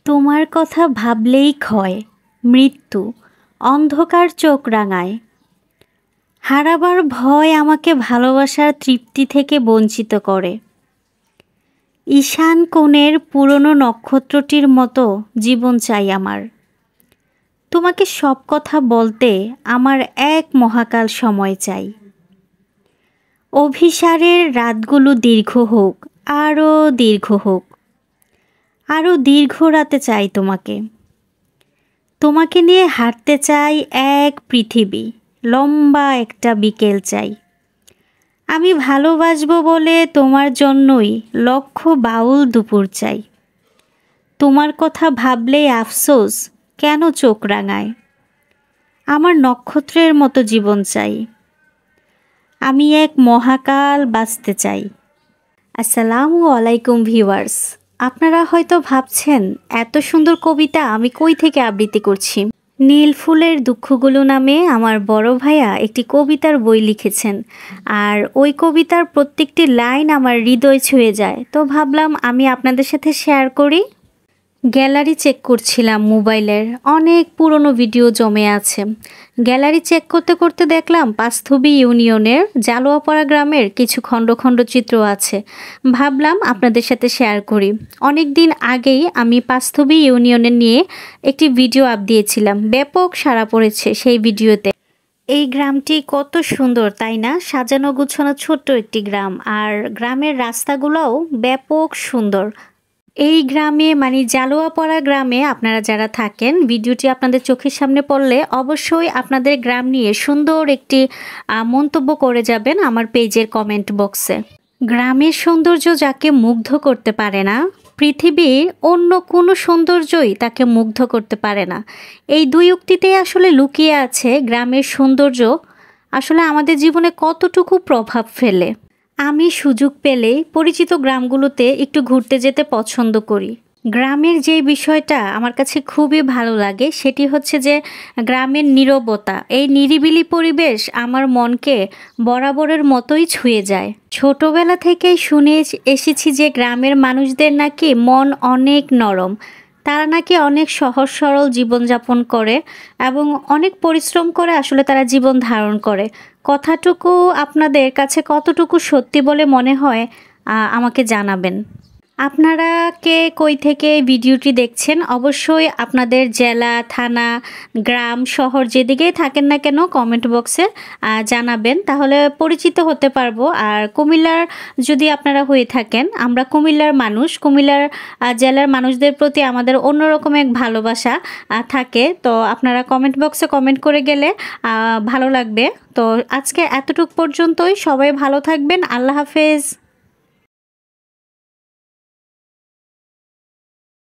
তোমার কথা ভাবলেই ক্ষয়, মৃত্যু, অন্ধকার চোখ রাঙায়। হারাবার ভয় আমাকে ভালোবাসার তৃপ্তি থেকে বঞ্চিত করে। ঈশান কোণের পুরনো নক্ষত্রটির মতো জীবন চাই আমার। তোমাকে সব কথা বলতে আমার এক মহাকাল সময় চাই। অভিসারের রাতগুলো দীর্ঘ হোক, আরও দীর্ঘ হোক, আরও দীর্ঘ রাতে চাই তোমাকে। তোমাকে নিয়ে হাঁটতে চাই এক পৃথিবী, লম্বা একটা বিকেল চাই। আমি ভালোবাসবো বলে তোমার জন্যই লক্ষ বাউল দুপুর চাই। তোমার কথা ভাবলেই আফসোস কেন চোখ রাঙায়। আমার নক্ষত্রের মতো জীবন চাই। আমি এক মহাকাল বাঁচতে চাই। আসসালামু আলাইকুম ভিউয়ার্স। আপনারা হয়তো ভাবছেন এত সুন্দর কবিতা আমি কই থেকে আবৃত্তি করছি। নীল ফুলের দুঃখগুলো নামে আমার বড় ভাইয়া একটি কবিতার বই লিখেছেন, আর ওই কবিতার প্রত্যেকটি লাইন আমার হৃদয় ছুঁয়ে যায়। তো ভাবলাম আমি আপনাদের সাথে শেয়ার করি। গ্যালারি চেক করছিলাম মোবাইলের, অনেক পুরনো ভিডিও জমে আছে। গ্যালারি চেক করতে করতে দেখলাম পাঁচথবি ইউনিয়নের জালোয়াপাড়া গ্রামের কিছু খণ্ড খণ্ড চিত্র আছে। ভাবলাম আপনাদের সাথে শেয়ার করি। অনেক দিন আগেই আমি পাঁচথবি ইউনিয়নের নিয়ে একটি ভিডিও আপ দিয়েছিলাম, ব্যাপক সাড়া পড়েছে সেই ভিডিওতে। এই গ্রামটি কত সুন্দর তাই না? সাজানো গুছানো ছোট্ট একটি গ্রাম, আর গ্রামের রাস্তাগুলোও ব্যাপক সুন্দর। এই গ্রামে মানে জালোয়াপাড়া গ্রামে আপনারা যারা থাকেন, ভিডিওটি আপনাদের চোখের সামনে পড়লে অবশ্যই আপনাদের গ্রাম নিয়ে সুন্দর একটি মন্তব্য করে যাবেন আমার পেজের কমেন্ট বক্সে। গ্রামের সৌন্দর্য যাকে মুগ্ধ করতে পারে না, পৃথিবীর অন্য কোনো সৌন্দর্যই তাকে মুগ্ধ করতে পারে না। এই দুই উক্তিতেই আসলে লুকিয়ে আছে গ্রামের সৌন্দর্য আসলে আমাদের জীবনে কতটুকু প্রভাব ফেলে। আমি সুযোগ পেলেই পরিচিত গ্রামগুলোতে একটু ঘুরতে যেতে পছন্দ করি। গ্রামের যে বিষয়টা আমার কাছে খুবই ভালো লাগে সেটি হচ্ছে যে গ্রামের নীরবতা। এই নিরিবিলি পরিবেশ আমার মনকে বরাবরের মতোই ছুঁয়ে যায়। ছোটবেলা থেকেই শুনে এসেছি যে গ্রামের মানুষদের নাকি মন অনেক নরম, তারা নাকি অনেক সহজ সরল জীবনযাপন করে এবং অনেক পরিশ্রম করে আসলে তারা জীবন ধারণ করে। কথাটুকু আপনাদের কাছে কতটুকু সত্যি বলে মনে হয় আমাকে জানাবেন। আপনারা কে কই থেকে ভিডিওটি দেখছেন অবশ্যই আপনাদের জেলা, থানা, গ্রাম, শহর যেদিকেই থাকেন না কেন কমেন্ট বক্সে জানাবেন, তাহলে পরিচিত হতে পারবো। আর কুমিল্লার যদি আপনারা হয়ে থাকেন, আমরা কুমিল্লার মানুষ, কুমিল্লার জেলার মানুষদের প্রতি আমাদের অন্যরকম এক ভালোবাসা থাকে। তো আপনারা কমেন্ট বক্সে কমেন্ট করে গেলে ভালো লাগবে। তো আজকে এতটুকু পর্যন্তই, সবাই ভালো থাকবেন। আল্লাহ হাফেজ।